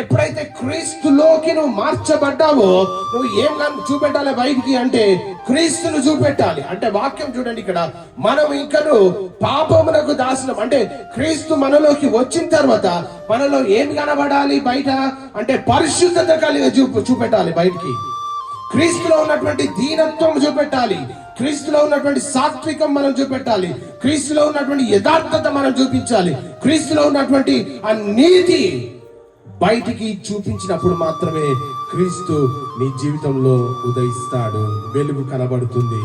ఎప్పుడైతే క్రీస్తులోకి నువ్వు మార్చబడ్డావో నువ్వు ఏం చూపెట్టాలి బయటికి అంటే క్రీస్తును చూపెట్టాలి. అంటే వాక్యం చూడండి, ఇక్కడ మనం ఇంకను పాపమునకు దాసనం. అంటే క్రీస్తు మనలోకి వచ్చిన తర్వాత మనలో ఏం కనబడాలి బయట అంటే పరిశుద్ధత కలిగి చూపెట్టాలి బయటికి. క్రీస్తులో ఉన్నటువంటి దీనత్వం చూపెట్టాలి, క్రీస్తులో ఉన్నటువంటి సాత్వికం మనం చూపెట్టాలి, క్రీస్తులో ఉన్నటువంటి యథార్థత మనం చూపించాలి, క్రీస్తులో ఉన్నటువంటి ఆ నీతి బయటికి చూపించినప్పుడు మాత్రమే క్రీస్తు నీ జీవితంలో ఉదయిస్తాడు, వెలుగు కనబడుతుంది.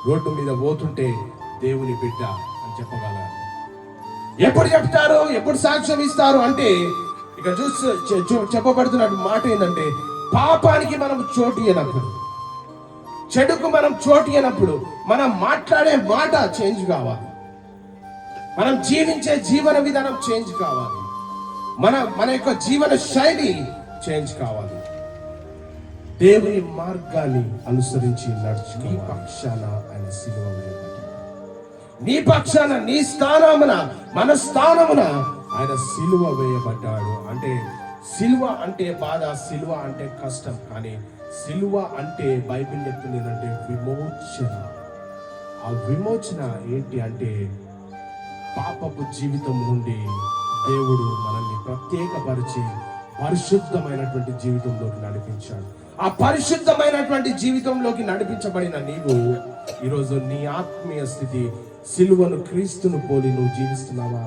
రోడ్డు మీద పోతుంటే దేవుని బిడ్డ అని చెప్పగలరు. ఎప్పుడు చెప్తారు, ఎప్పుడు సాక్ష్యం ఇస్తారు అంటే ఇక్కడ చెప్పబడుతున్న మాట ఏంటంటే పాపానికి మనం చోటు ఇవ్వనప్పుడు, చెడుకు మనం చోటు ఇవ్వనప్పుడు మనం మాట్లాడే మాట చేంజ్ కావాలి, మనం జీవించే జీవన విధానం చేంజ్ కావాలి, మన యొక్క జీవన శైలి చేంజ్ కావాలి. దేవుని మార్గాన్ని అనుసరించి నడుచు. నీ పక్షాన ఆయన సిలువ వేయబడ్డాడు, నీ పక్షాన నీ స్థానమున మన స్థానమున ఆయన సిలువ వేయబడ్డాడు. అంటే సిలువ అంటే బాధ, సిలువ అంటే కష్టం, కానీ సిలువ అంటే బైబిల్ చెప్తుంది ఏంటంటే విమోచన. ఆ విమోచన ఏంటి అంటే పాపపు జీవితం నుండి దేవుడు మనల్ని ప్రత్యేకపరిచి పరిశుద్ధమైనటువంటి జీవితంలోకి నడిపించాడు. ఆ పరిశుద్ధమైనటువంటి జీవితంలోకి నడిపించబడిన నీవు ఈరోజు నీ ఆత్మీయ స్థితి సిలువను క్రీస్తును పోలి నువ్వు జీవిస్తున్నావా?